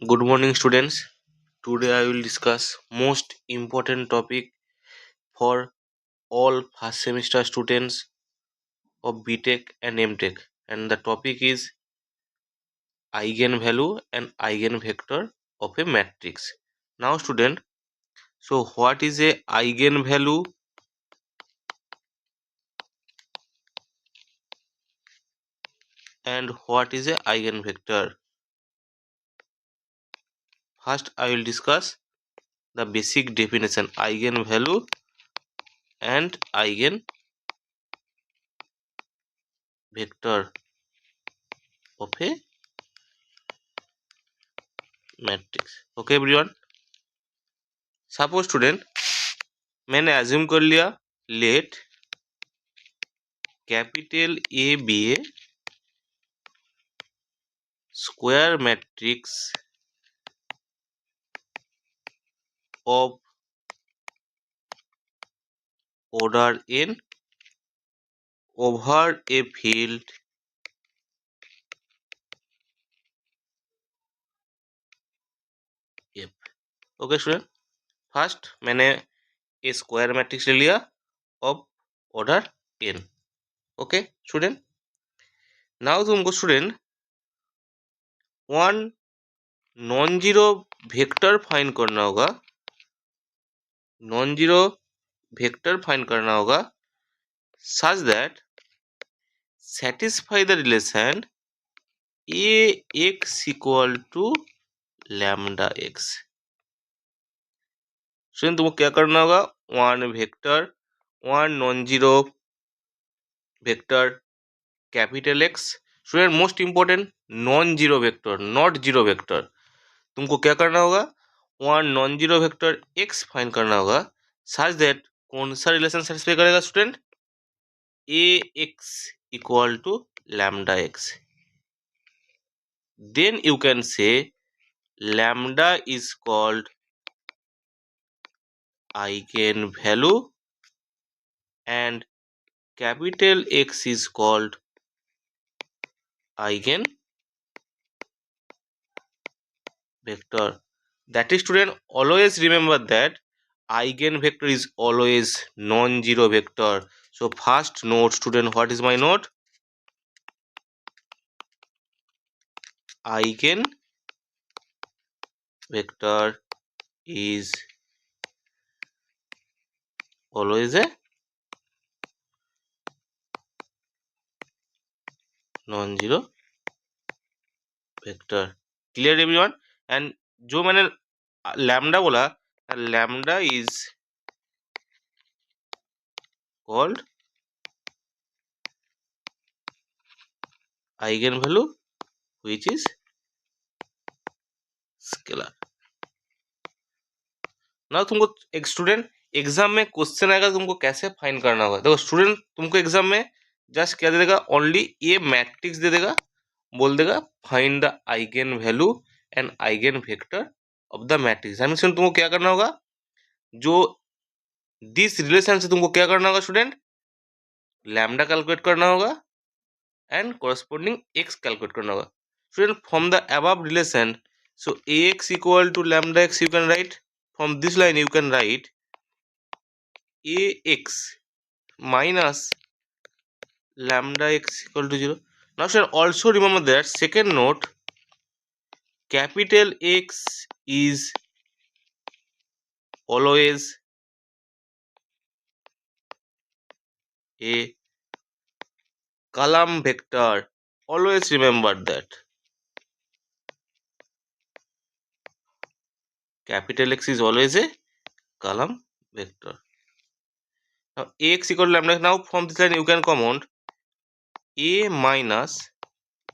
Good morning, students. Today I will discuss most important topic for all first semester students of BTech and MTech, and the topic is eigenvalue and eigenvector of a matrix. Now, student, so what is a eigenvalue and what is a eigenvector? First, I will discuss the basic definition eigenvalue and eigenvector of a matrix. Okay everyone, suppose student मैंने assume कर लिया let capital A be a square matrix of order n over a field f. Okay student, first मैंने a square matrix ले लिया of order n. Okay student, now तुमको student one non zero vector find करना होगा. Non zero vector find करना होगा such that satisfy the relation ax equal to lambda x. Student तुमको क्या करना होगा, one non zero vector capital X. Student most important, non zero vector, not zero vector. तुमको क्या करना होगा, one non zero vector X find करना होगा सच दैट कौन सा रिलेशन सेटिस्फाई करेगा student, A X equal to lambda X. Then you can say lambda is called eigenvalue and capital X is called eigenvector. That is student, always remember that eigenvector is always non-zero vector. So first note student, what is my note? Eigenvector is always a non-zero vector. Clear everyone. And जो मैंने lambda बोला, lambda is called eigen value which is scalar. ना तुमको एक student exam में question आएगा, तुमको कैसे फाइंड करना होगा. देखो स्टूडेंट, तुमको एग्जाम में जस्ट क्या दे देगा, ओनली ये मैट्रिक्स दे देगा, बोल देगा find the eigen value and eigen vector of the matrix. तुमको क्या करना होगा, जो दिस रिलेशन से तुमको क्या करना होगा स्टूडेंट, लैम्डा कैलकुलेट करना होगा एंड कोरस्पोंडिंग एक्स कैलकुलेट करना होगा. Student from the above relation, so ax equal to lambda x, you can write from this line, you can write ax minus lambda x equal to 0. Now student, also remember that second note, capital X is always a column vector. Always remember that capital X is always a column vector. Now ax equal to lambda. Now from this line you can common a minus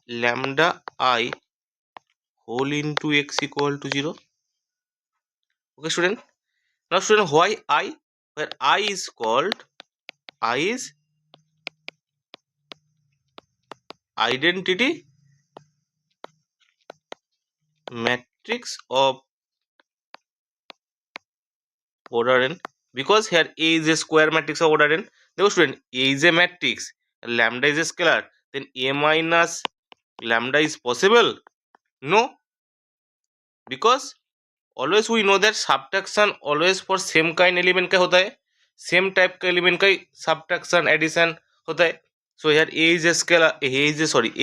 lambda I whole into x equal to 0. Okay student. Now student, why I? Where I is called, I is identity matrix of order n, because here A is a square matrix of order n. देखो student, A is a matrix, lambda is a scalar, then A minus lambda is possible? No. Because always we know that subtraction always for same kind element का होता है, same type का element का ही subtraction addition होता है. So here A is a scalar, A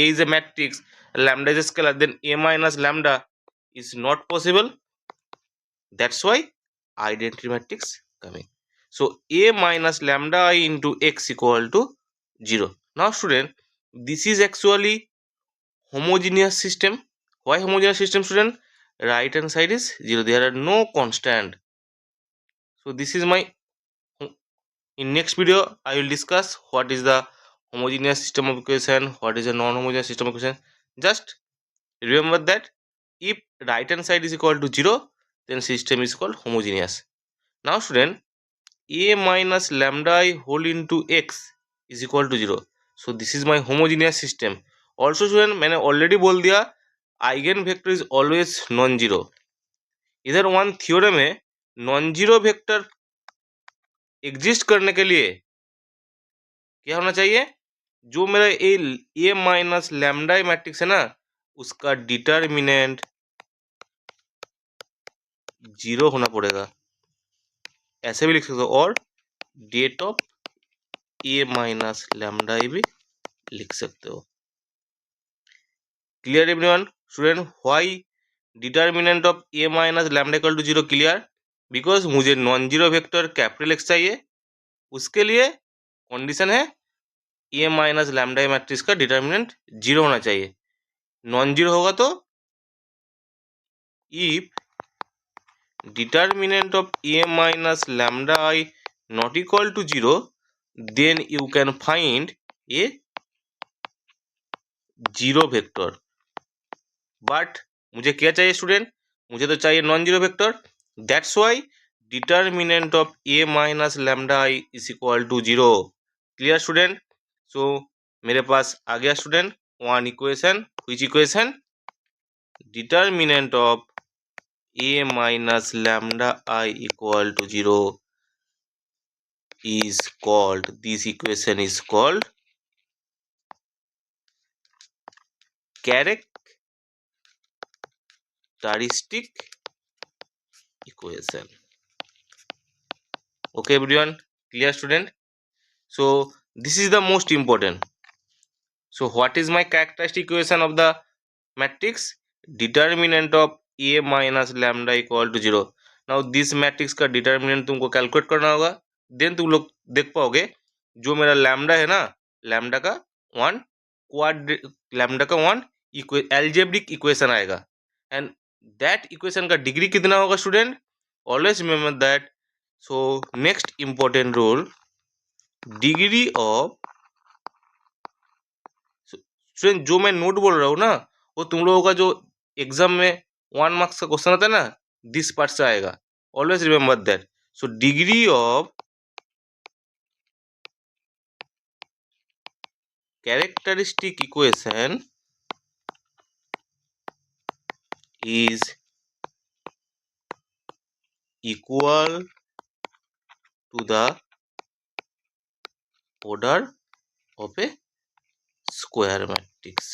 is a matrix, lambda is a scalar, then A minus lambda is not possible. That's why identity matrix coming. So a minus lambda I into x equal to 0. Now student, this is actually homogeneous system. Why homogeneous system, student? Right hand side is 0, there are no constant. So this is my, in next video I will discuss what is the homogeneous system of equation, what is a non-homogeneous system of equation. Just remember that if right hand side is equal to 0, then system is called homogeneous. Now student, a minus lambda I whole into x is equal to 0. So this is my homogeneous system. Also student, मैंने already बोल दिया eigen vector is always non zero. इधर one theorem में non zero vector exist करने के लिए क्या होना चाहिए, जो मेरा ए माइनस लैम्डा मैट्रिक्स है ना, उसका डिटर्मिनेंट जीरो होना पड़ेगा. ऐसे भी लिख सकते हो, और det of A minus lambda भी लिख सकते हो. Clear everyone? Student, why determinant of A minus lambda equal to zero? Clear, because मुझे non zero vector capital X चाहिए, उसके लिए कंडीशन है ए माइनस लैम्डा मैट्रिक्स का डिटर्मिनेंट जीरो होना चाहिए. नॉन जीरो होगा तो if determinant of A minus lambda I not equal to zero, then you can find a zero vector. But मुझे क्या चाहिए स्टूडेंट? मुझे तो चाहिए non zero vector. That's why determinant of A minus lambda I is equal to zero. Clear student? So मेरे पास आ गया student one equation, which equation? Determinant of a minus lambda I equal to 0 is called, this equation is called characteristic equation. Okay everyone, clear student? So this is the most important. So what is my characteristic equation of the matrix? Determinant of a minus lambda equal to 0. Now this matrix का determinant तुमको calculate करना होगा. Then तुम लोग देख पाओगे जो मेरा लैम्डा है ना, लैम्डा का वन लैम्डा का वन एल्जेब्रिक इक्वेशन आएगा. एंड दैट इक्वेशन का डिग्री कितना होगा student? Always remember that. So next important rule, degree of, student जो मैं नोट बोल रहा हूँ ना, वो तुम लोगों का जो एग्जाम में 1 मार्क्स का क्वेश्चन आता है ना, दिस पार्ट से आएगा. Always remember that. So degree of characteristic equation is equal to the order of a square matrix.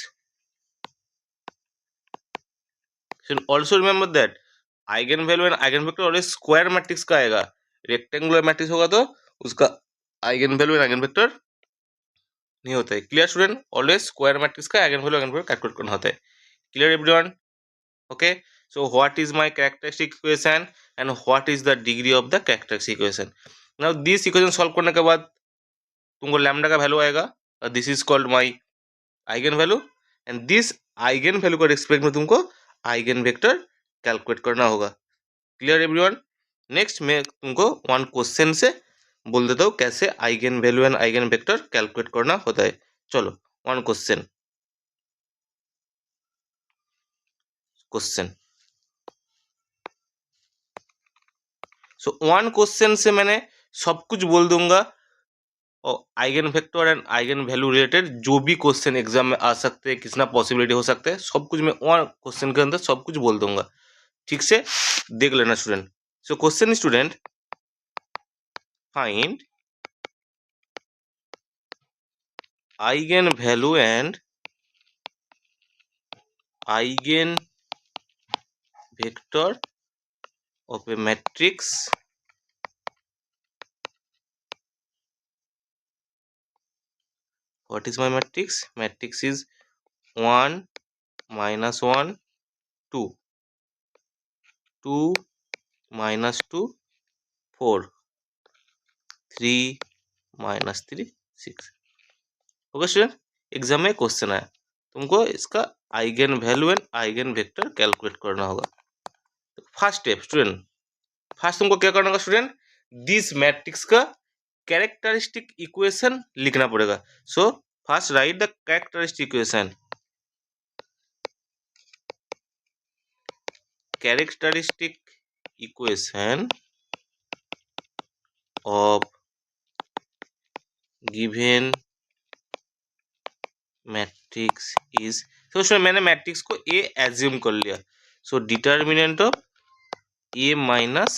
So also remember that eigenvalue and eigenvector always square matrix का आएगा. Rectangular matrix होगा तो उसका eigenvalue and eigenvector नहीं होता है. Clear student? Always square matrix का eigenvalue eigenvector calculate करना होता है. Clear everyone? Okay, so what is my characteristic equation and what is the degree of the characteristic equation? Now this equation solve करने के बाद तुमको लैम्डा का value आएगा, this is called my eigen value, and this eigen value का respect में तुमको eigen vector calculate करना होगा. Clear everyone? नेक्स्ट मैं तुमको वन क्वेश्चन से बोल देता हूँ कैसे eigen value and eigen vector calculate करना होता है. चलो one question. So one question से मैंने सब कुछ बोल दूंगा, और eigen vector and eigen value related जो भी क्वेश्चन एग्जाम में आ सकते हैं, कितना पॉसिबिलिटी हो सकता है, सब कुछ मैं वन क्वेश्चन के अंदर सब कुछ बोल दूंगा. ठीक से देख लेना student. So question student, find eigen value and eigen vector of a matrix what is my matrix? Matrix is 1 minus 1 2 2 minus 2 4 3 minus 3 6 okay student exam में क्वेश्चन आया तुमको इसका eigen value and eigen vector calculate करना होगा first step student first तुमको क्या करना होगा स्टूडेंट दिस मैट्रिक्स का कैरेक्टरिस्टिक इक्वेशन लिखना पड़ेगा so first write the characteristic equation of given matrix is तो उसमें मैंने मैट्रिक्स को ए एज्यूम कर लिया so determinant of A minus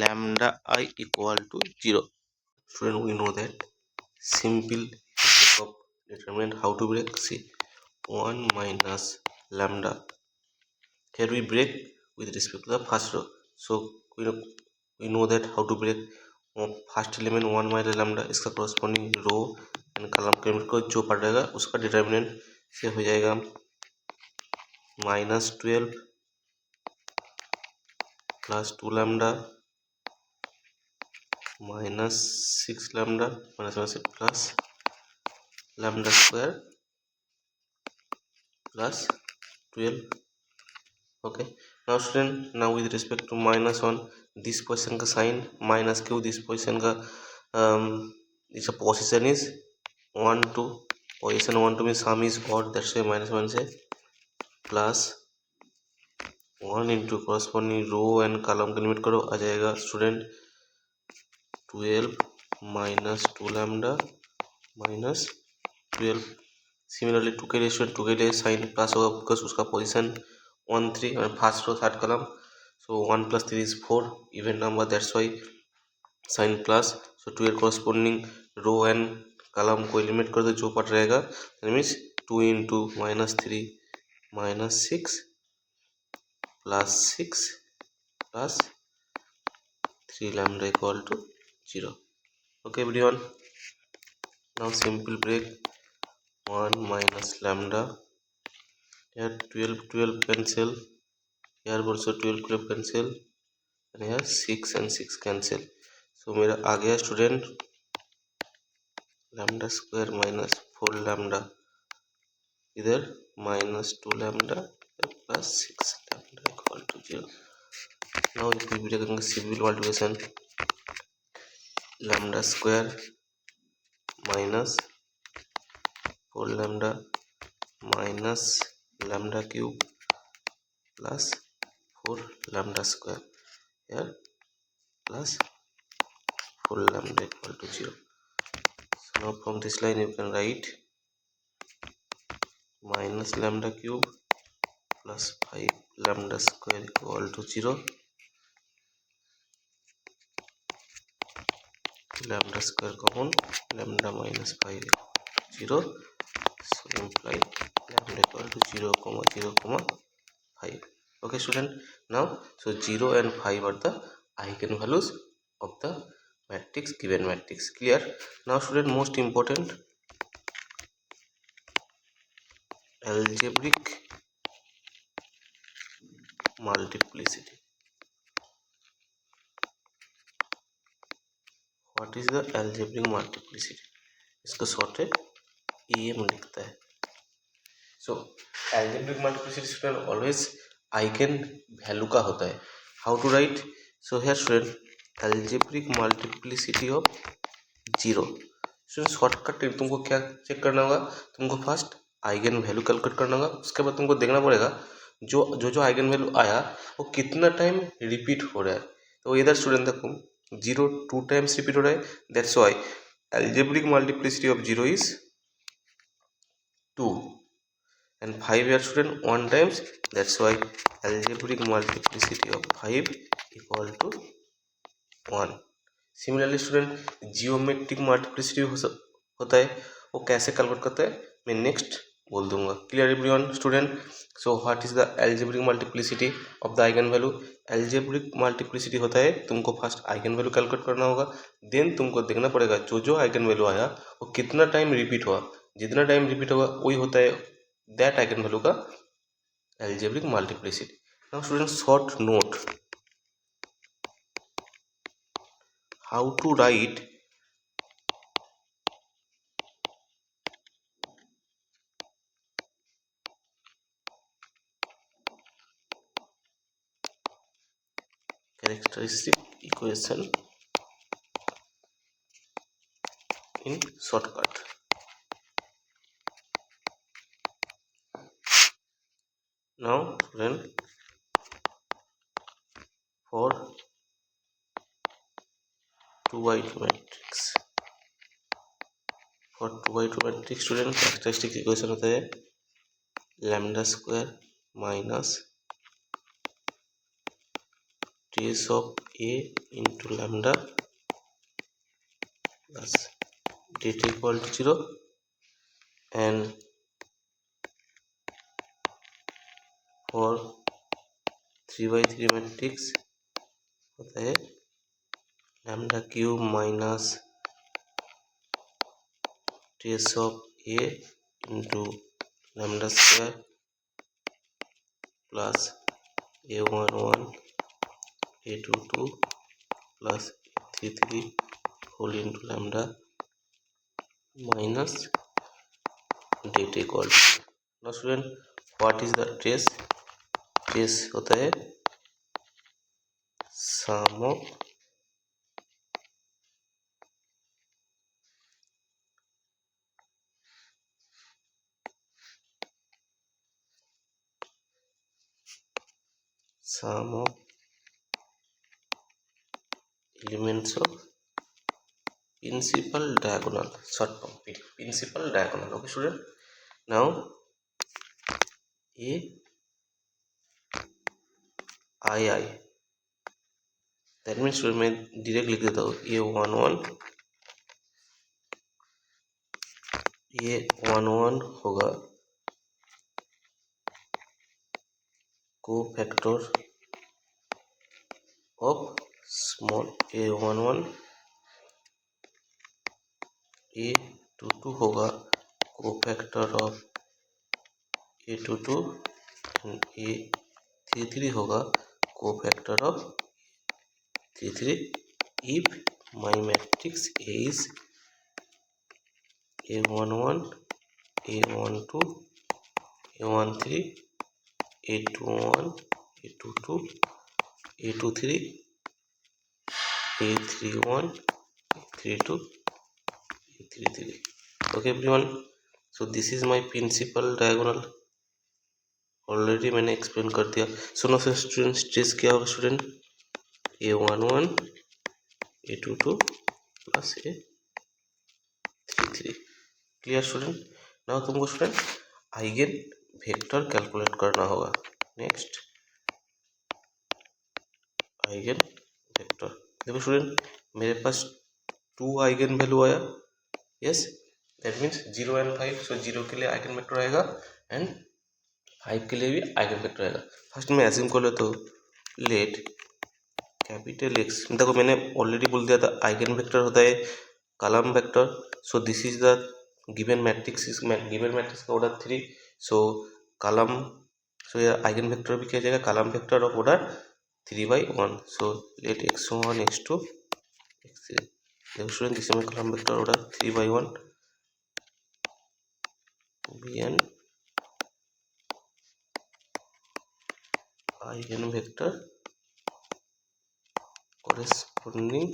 lambda I equal to 0 student we know that simple of determinant how to break see 1 minus lambda here we break with respect to the first row so we know that how to break first element 1 minus lambda इसका corresponding row and column के को जो पड़ेगा उसका determinant से हो जाएगा -12 plus 2 lambda -6 lambda plus lambda square plus 12 okay now student now with respect to -1 this position का sign minus Q this position का this position is 1 2 position 1 2 means sum is odd that's why -1 से plus 1 into corresponding row and column का limit करो आ जाएगा student 12 minus 2 lambda minus 12 similarly 2 के लिए student 2 के लिए साइन प्लस होगा बिकॉज उसका पोजीशन 1 3 और first row third column so 1 plus 3 is 4 even number that's why sign plus so 12 corresponding row and column को एलिमिनेट कर दो जो पार्ट रहेगा that means 2 into -3 -6 plus 6 plus 3 lambda equal to 0 okay everyone now simple break 1 minus lambda here 12 cancel here also 12 cancel and here 6 and 6 cancel so मेरा आ गया student lambda square minus 4 lambda इधर -2 lambda plus 6 lambda equal to 0 now if we break civil multiplication lambda square minus 4 lambda minus lambda cube plus 4 lambda square here plus 4 lambda equal to 0 so now from this line you can write minus lambda cube plus 5 lambda square equal to 0 lambda square common lambda minus 5 0 so imply lambda equal to 0 0 5 okay student now so 0 and 5 are the eigenvalues of the matrix given matrix clear now student most important algebraic multiplicity what is the algebraic multiplicity इसको short है EM लिखता है so algebraic multiplicity student always eigen value का होता है how to write so here student algebraic multiplicity of 0 student shortcut तुमको क्या check करना होगा तुमको फर्स्ट आइगन वैल्यू कैलकुलेट करना होगा उसके बाद तुमको देखना पड़ेगा जो आइगन वैल्यू आया वो कितना टाइम रिपीट हो रहा है तो इधर स्टूडेंट देखो 0 2 टाइम्स रिपीट हो रहा है that's why algebraic multiplicity of 0 is 2 and 5 here student 1 times that's why algebraic multiplicity of 5 equal to 1 similarly student geometric multiplicity होता है वो कैसे कैलकुलेट करता है मैं नेक्स्ट बोल दूंगा। Clear everyone student? So what is the algebraic multiplicity of the eigen value? Algebraic multiplicity होता है तुमको फर्स्ट आइगन वैल्यू कैलकुलेट करना होगा, देन तुमको देखना पड़ेगा जो जो आइगन वैल्यू आया वो कितना टाइम रिपीट हुआ, जितना टाइम रिपीट होगा वही होता है दैट आइगन वैल्यू का algebraic multiplicity. Now student short note, how to write characteristic equation in shortcut. Now student, for 2 by 2 matrix, for 2 by 2 matrix student characteristic equation होता है lambda square minus trace of a into lambda plus data equal to 0, and for 3 by 3 matrix होता है lambda cube minus trace of a into lambda square plus a11 a22 plus a33 whole into lambda minus data equal to. Now student, what is the trace? trace होता है sum of elements of principal diagonal, short form principal diagonal. Okay student, now a I, that means student मैं direct लिख देता हूँ a11 होगा cofactor of small a11, a22 होगा cofactor of a22 and a33 होगा cofactor of 33 if my matrix A is a11 a12 a13 a21 a22 a23 a31 a32 a33. Okay everyone, so this is my principal diagonal, already मैंने explain कर दिया। सुनो फिर student, stress क्या होगा student? a11 a22 plus a33। Clear student? Now तुमको student eigen vector calculate करना होगा। नेक्स्ट आइगन वेक्टर, देखो स्टूडेंट मेरे पास 2 आइगन वैल्यू आया, यस दैट मीन्स 0 एंड 5, सो 0 के लिए आइगन वेक्टर आएगा एंड 5 के लिए भी आइगन वेक्टर आएगा। फर्स्ट मैं एज्यूम कर लेता हूँ, लेट कैपिटल एक्स, देखो मैंने ऑलरेडी बोल दिया था आइगन वेक्टर होता है column vector, so this is the given matrix, given matrix का ऑर्डर 3, सो कॉलम, सो ये आइगन वेक्टर भी किया जाएगा column vector of order 3/1, so let x1 x2 x3, देखो student this is my column vector order 3/1 bn eigen vector corresponding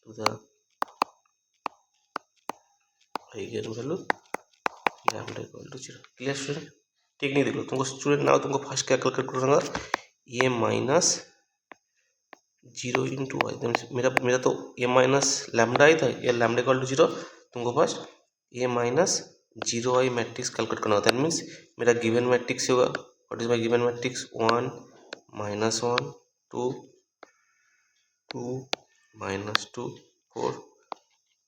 to the eigen value lambda equal to 0। Clear student? ठीक नहीं, देखो तुमको student now तुमको first क्या calculate करना होगा, ये माइनस 0 इंटू वाई, मेरा तो ये माइनस लैम्डा ही था, ये लैम्डा इक्वल टू 0, तुमको फर्स्ट ये माइनस 0 आई मैट्रिक्स कैलकुलेट करना होता है। मीन्स मेरा गिवन मैट्रिक्स होगा, what is my given matrix 1 -1 2 2 -2 4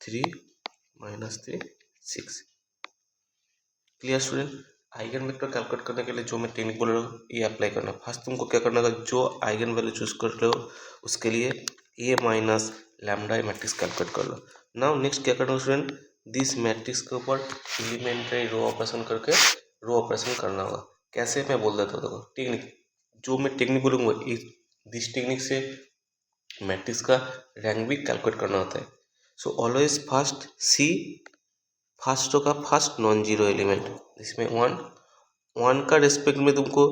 3 -3 6। Clear student? Eigen vector calculate करने के लिए जो मैं टेक्निक बोल रहा हूँ ये अप्लाई करना। फर्स्ट तुमको क्या करना होगा, जो आइगन वैल्यू चूज कर रहे हो उसके लिए ए माइनस लैम्डा मैट्रिक्स कैलकुलेट कर लो। नाउ नेक्स्ट क्या करना है स्टूडेंट, दिस मैट्रिक्स के ऊपर एलिमेंट्री रो ऑपरेशन करके रो ऑपरेशन करना होगा। कैसे मैं बोल देता हूँ, देखो टेक्निक, जो मैं टेक्निक बोलूँगा दिस टेक्निक से मैट्रिक्स का रैंक भी कैलकुलेट करना होता है। सो ऑलवेज फर्स्ट सी फर्स्ट का फर्स्ट नॉन जीरो एलिमेंट, इसमें 1 का रेस्पेक्ट में तुमको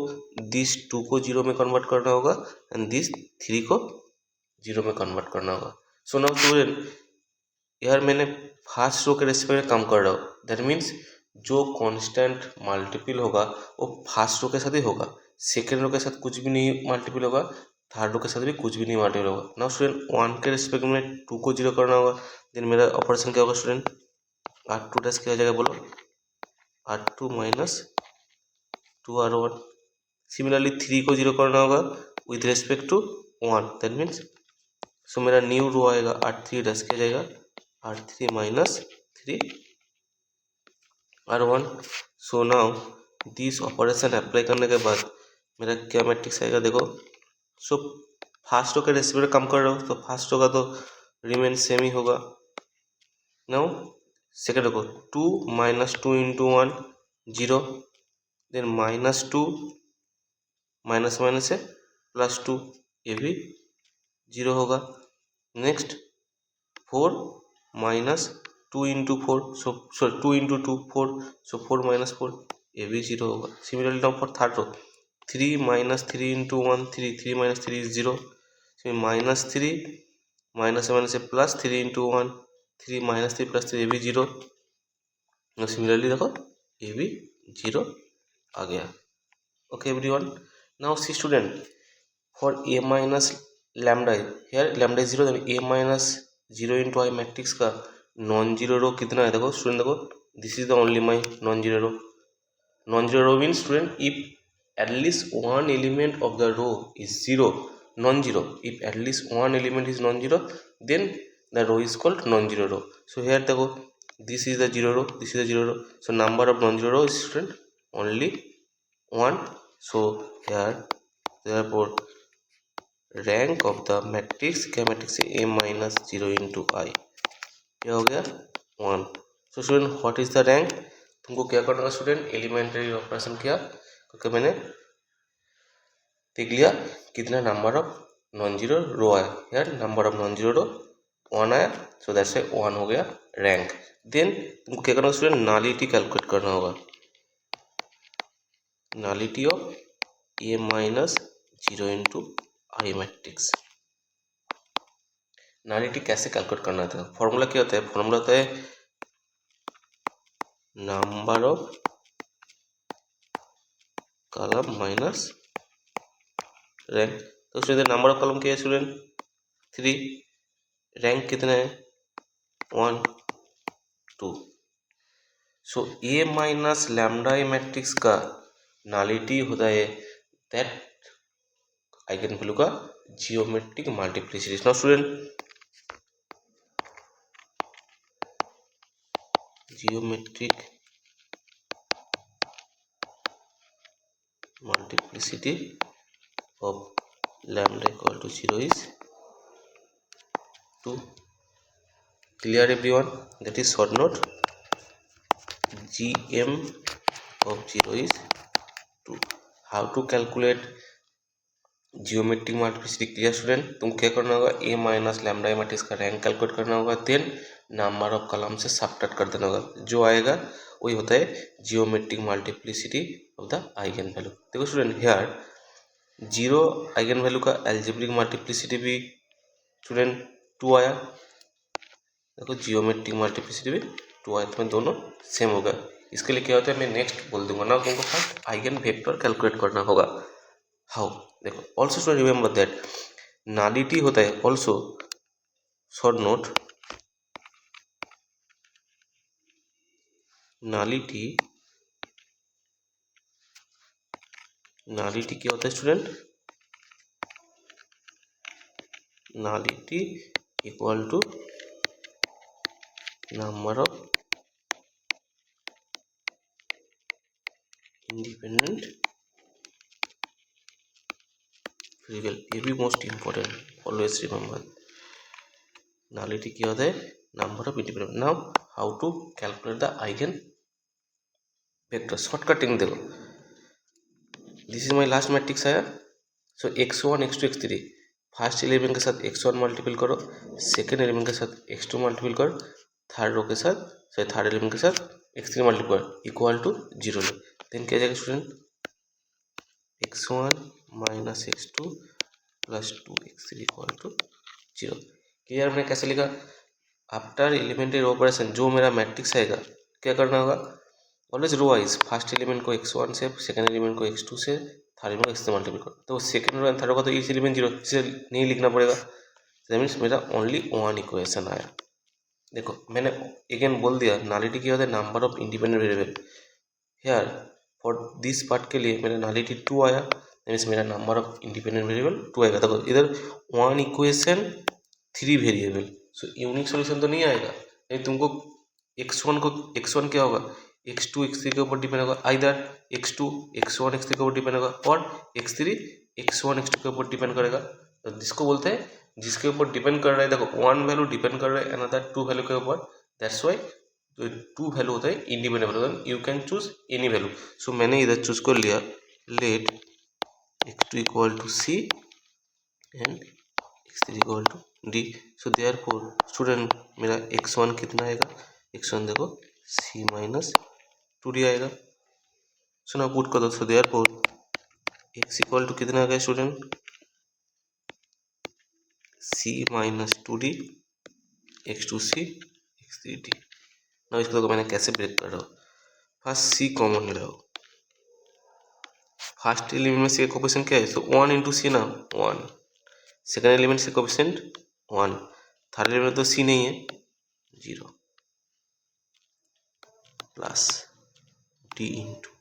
दिस 2 को 0 में कन्वर्ट करना होगा एंड दिस 3 को 0 में कन्वर्ट करना होगा। सो नाउ स्टूडेंट, यार मैंने फर्स्ट रो के रेस्पेक्ट में काम कर रहा हूँ, दैट मीन्स जो कांस्टेंट मल्टीपल होगा वो फर्स्ट रो के साथ ही होगा, सेकेंड रो के साथ कुछ भी नहीं मल्टीपल होगा, थर्ड रो के साथ भी कुछ भी नहीं मल्टीपल होगा। नाउ स्टूडेंट 1 के रेस्पेक्ट में 2 को 0 करना होगा, देन मेरा ऑपरेशन क्या होगा स्टूडेंट, R2 डैश क्या हो जाएगा बोलो, R2 माइनस 2R1। सिमिलरली 3 को 0 करना होगा with respect to 1, that means so मेरा न्यू रो आएगा R3 डैश क्या जाएगा, R3 minus 3R1। So now this operation apply करने के बाद मेरा क्या मैट्रिक्स आएगा देखो। सो फर्स्ट रो के रेस्पेक्ट में काम कर रहा हूँ तो फर्स्ट रो का तो रिमेन सेम ही होगा। नाउ सेकेंड देखो 2 minus 2 into 1 0, then minus 2 minus minus है प्लस 2, ये भी 0 होगा। Next 4 minus 2 into 4, so sorry 2 into 2 4, so 4 minus 4, ये भी 0 होगा। Similarly now for third row 3 minus 3 into 1 3, 3 minus 3 is 0, minus 3 minus minus से प्लस 3 इंटू 1 3 माइनस 3 प्लस 3, ये भी 0। सिमिलरली देखो ये भी 0 आ गया। Okay everyone, now see student, for a minus lambda here lambda is 0, then a minus 0 into I matrix का non zero row कितना है देखो स्टूडेंट, देखो this is the only my non zero row. Non zero row means student if at least one element of the row is zero, non zero, if at least one element is non zero then the row is called non zero row. So here देखो this is the zero row, this is the zero row, so number of non zero row is student only 1। So here therefore rank of the matrix, क्या matrix है, A minus 0 into आई, क्या हो गया 1। So student what is the rank, तुमको क्या करना होगा student, elementary operation किया क्योंकि मैंने देख लिया कितना नंबर ऑफ नॉन जीरो रो आया, यार नंबर ऑफ नॉन जीरो रो 1 आया, सो दैट्स वाई 1 हो गया रैंक। देन तुमको क्या करना होगा स्टूडेंट, नालिटी कैलकुलेट करना होगा, nullity of A minus 0 into I matrix. Nullity कैसे कैलकुलेट करना था, फॉर्मूला क्या होता है, फॉर्मूला होता है number of column minus rank. तो स्टूडेंट नंबर ऑफ कॉलम क्या है स्टूडेंट 3, रैंक कितना है 1 2। सो ए माइनस लैम्डा ए मैट्रिक्स का नालिटी होता है दैट आइगन वैल्यू का geometric multiplicity. Now student geometric multiplicity of lambda equal to 0 is 2. Clear everyone? That is short note, gm of 0 is 2. How to calculate geometric multiplicity, clear student, तुमको क्या करना होगा, A minus lambda matrix का rank calculate करना होगा, then number of column से subtract कर देना होगा, जो आएगा वही होता है geometric multiplicity of the eigen value. देखो student here zero eigen value का एल्जेब्रिक मल्टीप्लिसिटी भी स्टूडेंट 2 आया, देखो जियोमेट्रिक मल्टीप्लिसिटी भी 2 आया, तो दोनों सेम होगा। इसके लिए क्या होता है मैं नेक्स्ट बोल दूंगा ना, तुमको फर्स्ट आइगन वेक्टर कैलकुलेट करना होगा। हाउ, देखो also student remember that nullity होता है also, short note, nullity nullity क्या होता है student, nullity equal to number of independent variable, ये भी most important, always remember. Nullity क्या होता है? Number of independent. Now how to calculate the eigenvector, shortcutting देखो। This is my last matrix आया, so x1 x2 x3, first element के साथ x1 multiple करो, सेकेंड एलिमेंट के साथ x2 मल्टीपल करो, थर्ड रो के साथ थर्ड एलिमेंट के साथ x3 मल्टीपल इक्वल टू 0 लो। देन क्या जाएगा student? x1 minus x2 plus 2x3 equal to 0। Clear? मैंने कैसे लिखा? आफ्टर एलिमेंट्री ऑपरेशन जो मेरा मैट्रिक्स आएगा क्या करना होगा? Always row wise, first element को x1 से, सेकंड एलिमेंट को x2 से, थर्ड एलिमेंट को x से मल्टीपल करो। तो सेकंड एंड थर्ड का तो इस एलिमेंट 0, इसे नहीं लिखना पड़ेगा। दैट मीन्स मेरा ओनली वन इक्वेशन आया। देखो मैंने अगेन बोल दिया, नालिटी क्या होता है? Number of independent variable. Here for this part के लिए मेरा नालिटी 2 आया, दैट मीन्स मेरा नंबर ऑफ इंडिपेंडेंट वेरिएबल 2 आएगा। देखो इधर one equation 3 variable, so unique solution तो नहीं आएगा। नहीं, तुमको x1 क्या होगा? x2 x3 के ऊपर डिपेंड होगा, आइदर x2 x1 x3 के ऊपर डिपेंड होगा, और x3 x1 x2 के ऊपर डिपेंड करेगा। तो जिसको बोलते हैं, जिसके ऊपर डिपेंड कर रहा है, देखो वन वैल्यू डिपेंड कर रहा है अनदर टू वैल्यू के ऊपर, दैट्स वाई जो टू वैल्यू होता है independent value, you can choose any value. So मैंने इधर चूज कर लिया, let x2 equal to c and x3 equal to d। So therefore student मेरा x1 कितना आएगा? x1 देखो c माइनस 2d आएगा। सो ना पुट कर दो, so therefore x equal to कितना आ गया student? c minus 2d, x2c x3d। ना इसको देखो मैंने कैसे ब्रेक कर रहा हूँ। फर्स्ट c कॉमन ले रहा हूँ, फर्स्ट एलिमेंट में c का कोएफिशिएंट क्या है? सो 1 इंटू सी ना 1, सेकेंड एलिमेंट से कोएफिशिएंट 1, थर्ड एलिमेंट तो c नहीं है 0, plus d into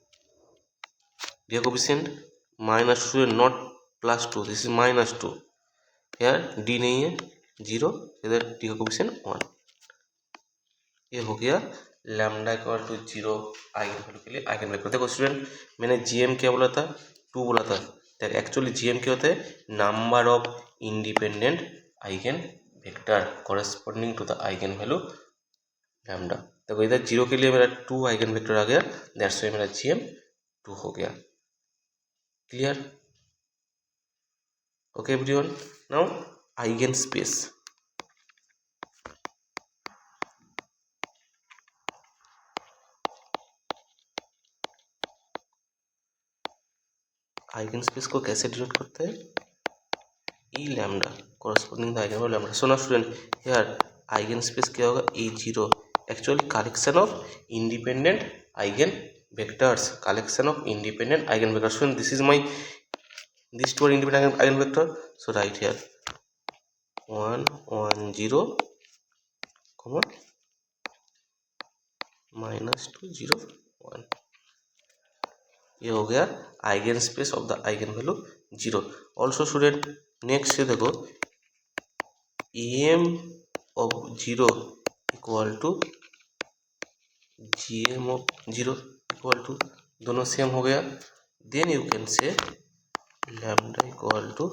D coefficient minus 2, not plus 2, this is minus 2, यार d नहीं है 0, इधर d का कोएफिशिएंट 1। ये हो गया lambda equal to 0 eigen value के लिए आइगन वेक्टर। देखो स्टूडेंट मैंने जीएम क्या बोला था? 2 बोला था। देखो एक्चुअली जीएम क्या होता है? Number of independent eigen vector corresponding to the eigen value lambda. देखो इधर 0 के लिए मेरा 2 आइगन वेक्टर आ गया, दैट्स वाई मेरा जीएम 2 हो गया। Clear? Okay everyone, now eigenspace. Eigenspace को कैसे डिनोट करते हैं? E lambda corresponding the eigen value lambda. So now student here eigenspace क्या होगा? E0 actually collection of independent eigenvectors, collection of independent eigenvectors. Student this is my this two independent eigen vector, so right here 1 1 0 माइनस 2 0 1। ये हो गया eigenspace of the eigen value 0। Also student next से देखो em of 0 equal to gm of 0 equal to, दोनों same हो गया। Then you can say lambda equal to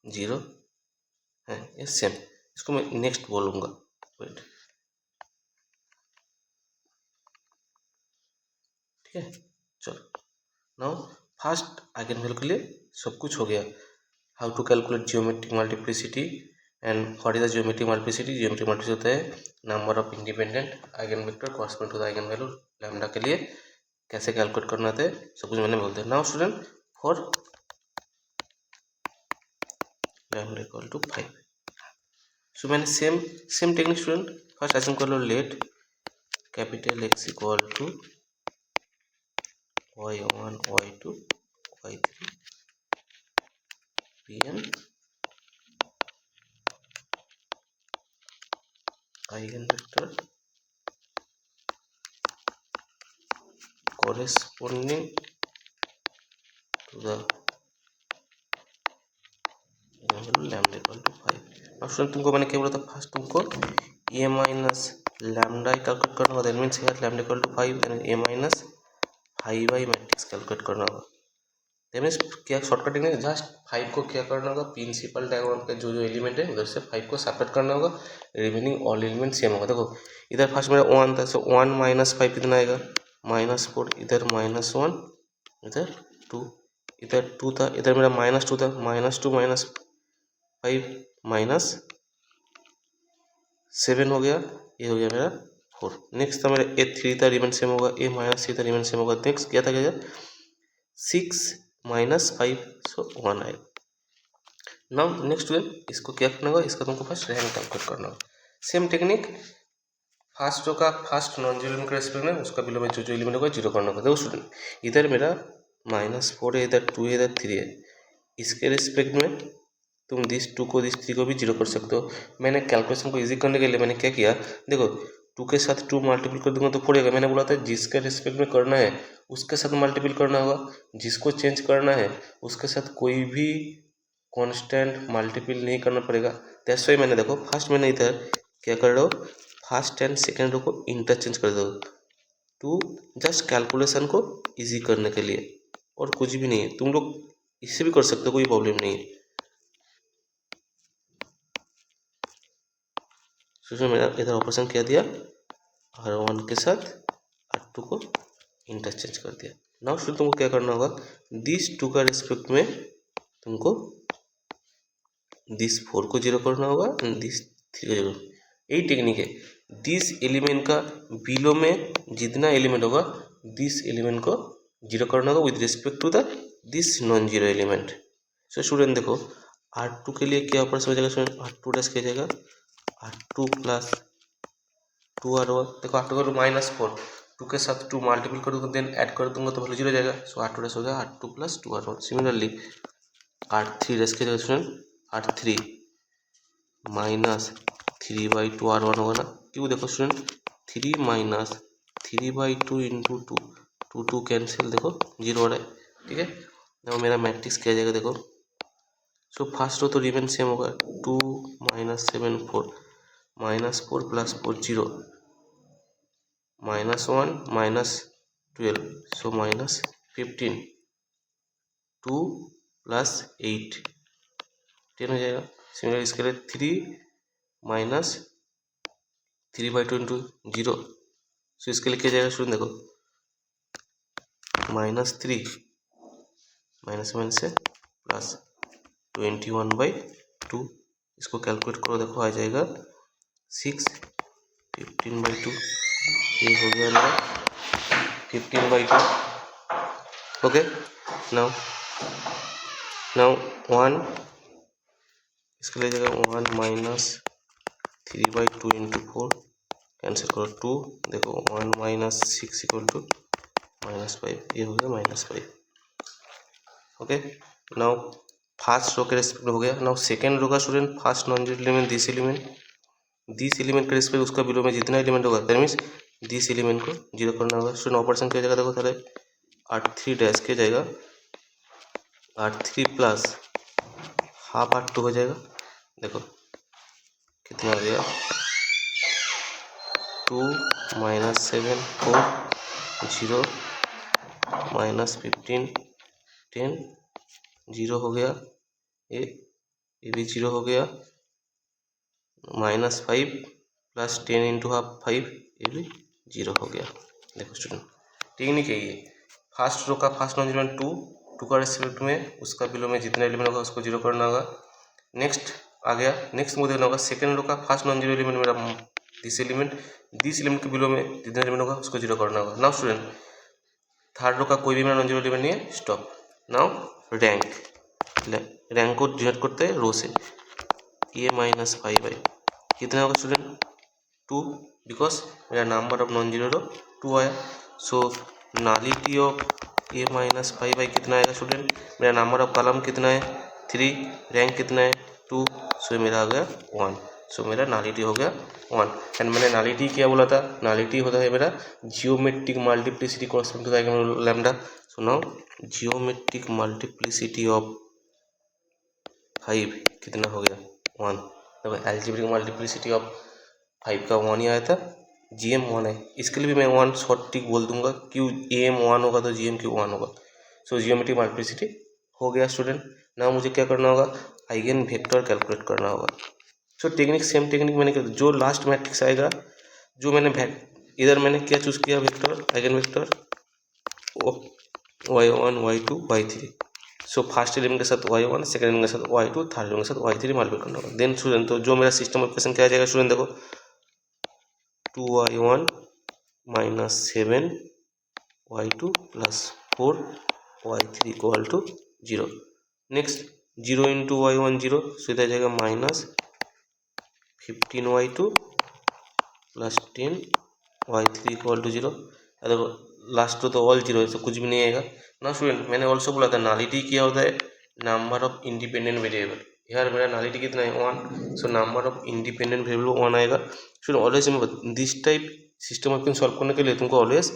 0 है, ये सेम। इसको मैं नेक्स्ट बोलूँगा, वेट, ठीक है। चलो नाउ फर्स्ट आइगन वैल्यू के लिए सब कुछ हो गया। How to calculate geometric multiplicity and what is the geometric multiplicity? Geometric multiplicity होता है number of independent eigen vector corresponding to the eigen value lambda के लिए कैसे कैलकुलेट करना होता है, सब कुछ मैंने बोल दिया। Now student for lambda equal to 5, so मैंने same technique student first assume कर लो, let capital X equal to y1 y2 y3 pn eigen vector corresponding to the lambda equal to 5। अब स्टूडेंट तुमको मैंने क्या बोला था? फर्स्ट तुमको a माइनस लैम्डा कैलकुलेट करना होगा, that means here lambda equal to 5 then a minus five I matrix calculate करना होगा। दैट मीन्स क्या शॉर्टकट टेक्निक, जस्ट 5 को क्या करना होगा, प्रिंसिपल डायग्राम का जो जो एलिमेंट है उधर से 5 को सेपरेट करना होगा, रिमेनिंग ऑल एलिमेंट सेम होगा। देखो इधर फर्स्ट मेरा 1 था, सो 1 माइनस 5 कितना आएगा, -4, इधर -1, इधर 2, इधर 2 था, इधर मेरा -2 था, -2 -5 -7 हो गया, ये हो गया मेरा 4। नेक्स्ट था मेरा A3 था, रिमेन सेम होगा, A -3 था, रिमेन सेम होगा। नेक्स्ट क्या था, क्या 6 -5, सो 1 आएगा। नाउ नेक्स्ट स्टूडेंट इसको क्या करना होगा, इसका तुमको फर्स्ट रैंक कैलकुलेट करना होगा। सेम टेक्निक, फर्स्ट का फर्स्ट नॉन जीरो एलिमेंट के रेस्पेक्ट में उसका बिलो में जो जो एलिमेंट होगा जीरो करना होगा। देखो स्टूडेंट इधर मेरा -4 है, इधर 2 है, इधर 3 है, इसके रिस्पेक्ट में तुम दिस 2 को दिस 3 को भी जीरो कर सकते हो। मैंने कैलकुलेशन को इजी करने के लिए मैंने क्या किया, देखो 2 के साथ 2 मल्टीपल कर दूंगा तो 4 आएगा। मैंने बोला था जिसके रिस्पेक्ट में करना है उसके साथ मल्टीपल करना होगा, जिसको चेंज करना है उसके साथ कोई भी कांस्टेंट मल्टीपल नहीं करना पड़ेगा। दैट्स वाई मैंने देखो फर्स्ट मैंने इधर क्या कर रहा हूँ, फर्स्ट एंड सेकेंड रो को इंटरचेंज कर दो टू जस्ट कैलकुलेशन को इजी करने के लिए, और कुछ भी नहीं है। तुम लोग इससे भी कर सकते हो, कोई प्रॉब्लम नहीं है। तो मैंने इधर ऑपरेशन क्या दिया, R1 के साथ R2 को इंटरचेंज कर दिया। नाउ फिर तुमको क्या करना होगा, दिस 2 का रिस्पेक्ट में तुमको दिस 4 को जीरो करना होगा एंड दिस 3 को जीरो। यही टेक्निक है, दिस एलिमेंट का बिलो में जितना एलिमेंट होगा दिस एलिमेंट को जीरो करना होगा with respect to the this non zero element. So student देखो R2 के लिए क्या ऑपरेशन हो जाएगा स्टूडेंट, R2 डैश किया जाएगा R2 प्लस 2R1। देखो R2 का -4, 2 के साथ 2 मल्टीपल कर दूंगा देन ऐड कर दूंगा तो वैल्यू जीरो हो जाएगा। सो R2 डैश हो गया R2 plus 2R1। Similarly R3 dash किया जाएगा स्टूडेंट R3 -3/2R1 होगा ना, क्यों देखो स्टूडेंट 3 माइनस 3/2 इंटू 2, 2 कैंसिल, देखो जीरो हो रहा है, ठीक है। देखो मेरा मैट्रिक्स क्या जाएगा, देखो सो फर्स्ट रो तो रिमेन सेम होगा, 2 -7 4 -4 प्लस 4 0 -1 -12 सो -15 2 प्लस 8 10 हो जाएगा। सिमिलर इसके लिए 3 माइनस 3/2 इंटू 0, सो इसके लिए क्या जाएगा स्टूडेंट, देखो -3 -1 से प्लस 21/2, इसको कैलकुलेट करो, देखो आ जाएगा 6 15/2, ये हो गया मेरा 15/2। ओके नाउ 1 इसके लिए जाएगा 1 -3/2 इंटू 4 कैंसिल करो 2, देखो 1 -6 इक्वल टू -5, ये हो गया -5। ओके नाउ फर्स्ट रो के रेस्पेक्ट में हो गया। नाउ सेकेंड रो का student first non zero element this element के रेस्पेक्ट उसका बिलो में जितना एलिमेंट होगा दैट मीन्स दिस एलिमेंट को जीरो करना होगा। स्टूडेंट ऑपरेशन क्या जाएगा, देखो सारे R3 डैश के जाएगा R3 प्लस हाफ R2 हो जाएगा, देखो कितना हो गया 2 -7 4 0 -15 10 0 हो गया, ये भी 0 हो गया, -5 प्लस 10 इंटू हाफ 5, ये भी 0 हो गया। देखो स्टूडेंट टेक्निक है ये, फर्स्ट रो का फर्स्ट नॉन जीरो 2 का रेस्पेक्ट में उसका बिलो में जितना एलिमेंट होगा उसको जीरो करना होगा। नेक्स्ट आ गया, नेक्स्ट मुझे देखना होगा सेकेंड रो का फर्स्ट नॉन जीरो एलिमेंट मेरा दिस एलिमेंट के बिलो में जितना एलिमेंट होगा उसको जीरो करना होगा। नाउ स्टूडेंट थर्ड रो का कोई भी मेरा नॉन जीरो एलिमेंट नहीं है, स्टॉप। नाउ रैंक को डिनोट करते हैं रो से, ये -5 कितना होगा स्टूडेंट 2, बिकॉज मेरा नंबर ऑफ नॉन जीरो 2 आया। सो नालिटी ऑफ A -5 कितना आएगा स्टूडेंट, मेरा नंबर ऑफ कॉलम कितना है 3, रैंक कितना है 2, सो मेरा आ गया 1, सो मेरा नालिटी हो गया 1। एंड मैंने नालिटी क्या बोला था, नालिटी होता है मेरा geometric multiplicity corresponding to the eigen lambda. So now geometric multiplicity of 5 कितना हो गया 1। देखो एल्जेब्रिक मल्टीप्लिसिटी ऑफ 5 का 1 ही आया था, GM 1 है, इसके लिए भी मैं 1 शॉर्ट टिक बोल दूंगा, क्यों AM 1 होगा तो GM क्यों 1 होगा। सो जियोमेट्रिक मल्टीप्लिसिटी हो गया स्टूडेंट। ना मुझे क्या करना होगा, आइगन वेक्टर कैलकुलेट करना होगा। सो टेक्निक सेम टेक्निक मैंने किया, जो लास्ट मैट्रिक्स आएगा, जो मैंने इधर मैंने क्या चूज किया, vector eigen vector y1 y2 y3। So first element के साथ y1, सेकंड एलिमेंट के साथ y2, थर्ड एलिमेंट के साथ y3 मल्टीप्लाई करना होगा। देन स्टूडेंट तो जो मेरा सिस्टम ऑफ इक्वेशन क्या आ जाएगा स्टूडेंट, देखो 2y1 minus 7y2 plus 4y3 equal to 0। Next 0 into y1 0, so इधर जाएगा minus 15y2 plus 10y3 equal to 0। देखो लास्ट तो ऑल जीरो है, तो कुछ भी नहीं आएगा ना स्टूडेंट। मैंने ऑल्सो बोला था नालिटी क्या होता है, नंबर ऑफ इंडिपेंडेंट वेरिएबल। यार मेरा नालिटी कितना है 1, सो नंबर ऑफ इंडिपेंडेंट वेरिएबल 1 आएगा। Student always this type system of solve करने के लिए तुमको ऑलवेज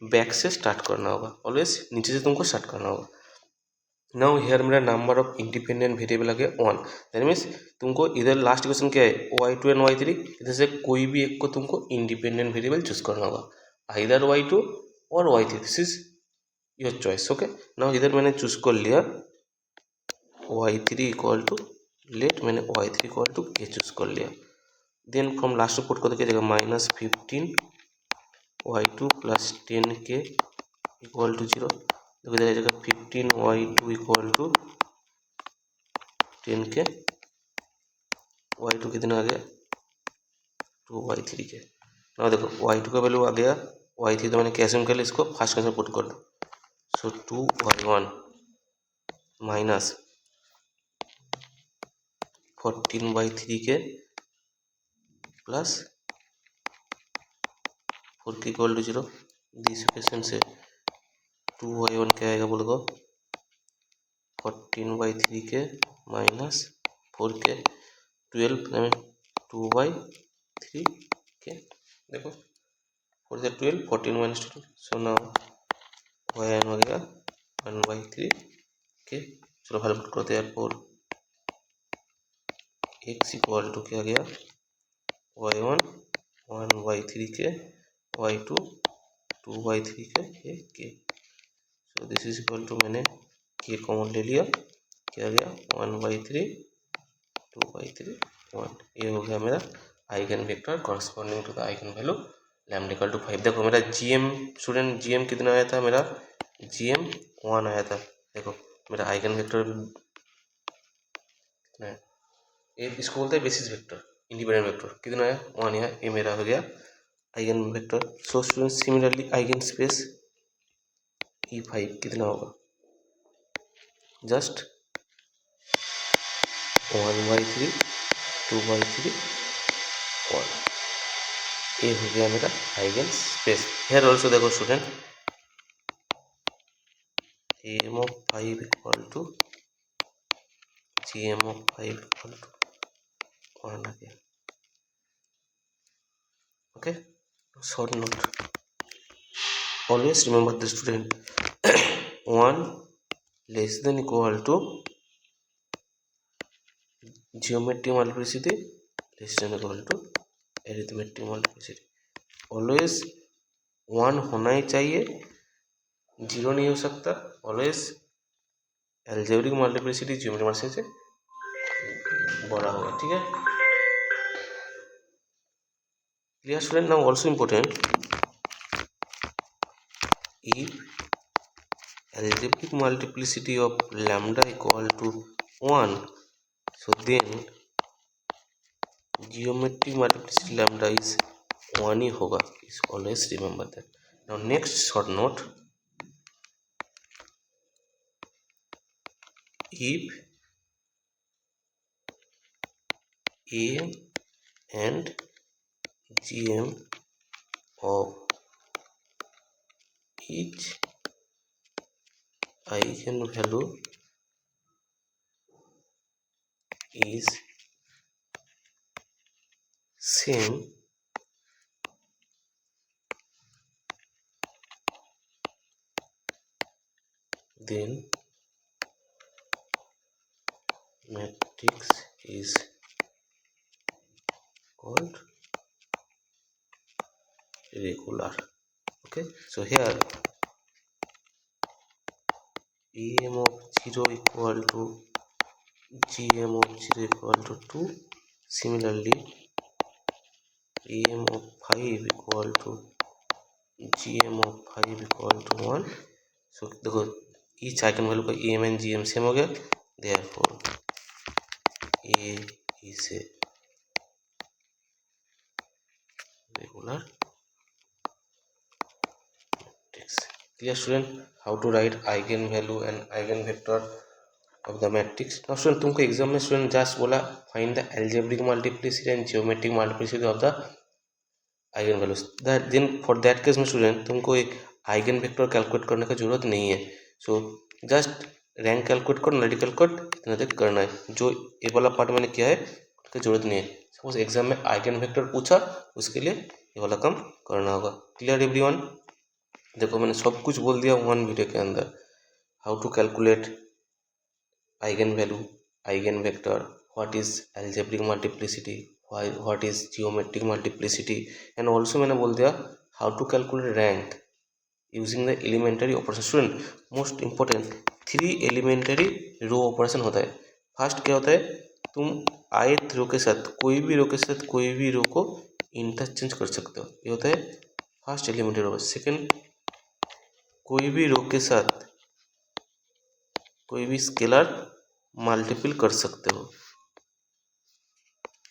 बैक से स्टार्ट करना होगा, ऑलवेज नीचे से तुमको स्टार्ट करना होगा। नाउ हियर मेरा नंबर ऑफ इंडिपेंडेंट वेरिएबल आ गया 1, दैट मीन्स तुमको इधर लास्ट क्वेश्चन क्या है y2 एंड y3, इधर से कोई भी एक को तुमको इंडिपेंडेंट वेरिएबल चूज करना होगा, आइदर y2 और y3, this is your choice. Okay, now इधर मैंने चूज कर लिया y3 इक्वल टू, लेट मैंने y3 इक्वल टू के चूज कर लिया। देन फ्रॉम लास्ट पुट को देखिए माइनस 15 y2 प्लस 10 के इक्वल टू 0। देखो इधर जाएगा 15 y2 इक्वल टू 10 के, y2 कितना आ गया 2y3 के। ना देखो y2 का वैल्यू आ गया, y3 तो मैंने कैसे निकाला, इसको फर्स्ट कैसे पुट कर दो। सो 2y1 माइनस 14/3 के प्लस 4 के इक्वल टू 0। दिस इक्वेशन से 2y1 क्या आएगा बोलो तो 14/3 के माइनस 4 के 12 2/3 के। देखो 4 से 12 14 माइनस 2, सो नाउ y1 हो गया 1/3 के। चलो हल करते हैं, 4 x इक्वल टू क्या गया y1 1/3 के, y2 2/3 के। So this is equal to, मैंने के कॉमन ले लिया, क्या गया 1/3 2/3 1। ये हो गया मेरा eigen vector corresponding to the eigen value lambda equal to 5। देखो मेरा जीएम स्टूडेंट, जीएम कितना आया था, मेरा जीएम 1 आया था। देखो मेरा आइगन वेक्टर कितना है, इसको बोलते हैं बेसिस वेक्टर, इंडिपेंडेंट वेक्टर कितना है 1 है, ये मेरा हो गया eigen vector. So student similarly eigen space E5 कितना होगा, जस्ट 1/3 2/3 1। ये हो गया मेरा आइगन स्पेस। हेयर ऑल्सो देखो student AM of 5 equal to GM of 5 equal to 1 आ गया। Okay, short note, always remember the student 1 less than equal to geometric multiplicity less than equal to arithmetic multiplicity. Always 1 होना ही चाहिए, 0 नहीं हो सकता। Always algebraic multiplicity geometric multiplicity से बड़ा होगा, ठीक है। Clear student? Now also important, if algebraic multiplicity of lambda equal to 1, so then geometric multiplicity lambda is 1 ही होगा, is always remember that. Now next short note, if a and gm of each eigenvalue is same, then matrix is called regular. Okay, so here em of 0 equal to gm of 0 equal to 2. Similarly, em of 5 equal to gm of 5 equal to 1. So देखो each eigen value का em and gm same हो गया, therefore a is a regular matrix. Clear student? How to write eigen value and eigen vector of the matrix. Now student तुमको exam में student just बोला find the algebraic multiplicity and geometric multiplicity of the eigen values. Then for that case में student तुमको एक eigen vector calculate करने का जरूरत नहीं है. सो जस्ट रैंक कैलकुलेट कर, नलिटी कैलकुलेट इतना तक करना है. जो ये वाला पार्ट मैंने किया है उसकी जरूरत नहीं है. सपोज एग्जाम में आइगन वेक्टर पूछा, उसके लिए ये वाला काम करना होगा. Clear everyone? देखो मैंने सब कुछ बोल दिया वन वीडियो के अंदर. How to calculate eigen value, eigen vector, what is algebraic multiplicity, what is geometric multiplicity, and also मैंने बोल दिया how to calculate rank using the elementary operation. Student most important 3 elementary row operation होता है. First क्या होता है, तुम ith रो के साथ कोई भी रो के साथ कोई भी रो को इंटरचेंज कर सकते हो. ये होता है फर्स्ट एलिमेंटरी रो. सेकेंड, कोई भी रो के साथ कोई भी स्केलर मल्टीपल कर सकते हो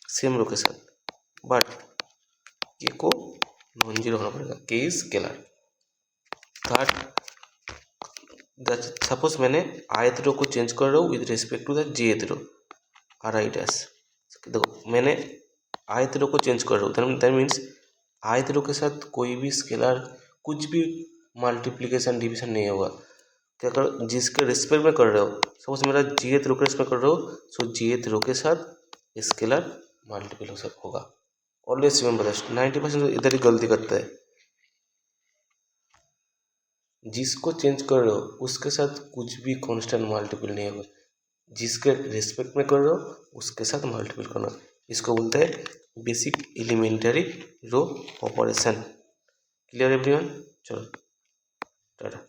सेम रो के साथ, बट के को नॉन जीरो होना पड़ेगा. K is scalar. Third, suppose मैंने ith रो को चेंज कर रहा हूँ with respect to the jth row, R I dash. देखो मैंने ith रो को चेंज कर रहा हूँ, दैट मीन्स ith रो के साथ कोई भी स्केलर कुछ भी मल्टीप्लिकेशन डिविजन नहीं होगा. क्या कर, जिसके रिस्पेक्ट में कर रहे हो, सपोज मेरा jth रो के रिस्पेक्ट कर रहे हो, सो jth रो के साथ स्केलर मल्टीपल हो सकता होगा. Always remember that. 90% इधर ही गलती करता है. जिसको चेंज कर रहे हो उसके साथ कुछ भी कांस्टेंट मल्टीपल नहीं होगा. जिसके रिस्पेक्ट में कर रहे हो उसके साथ मल्टीपल करना, इसको बोलते हैं basic elementary row operation. Clear everyone? चलो टाटा.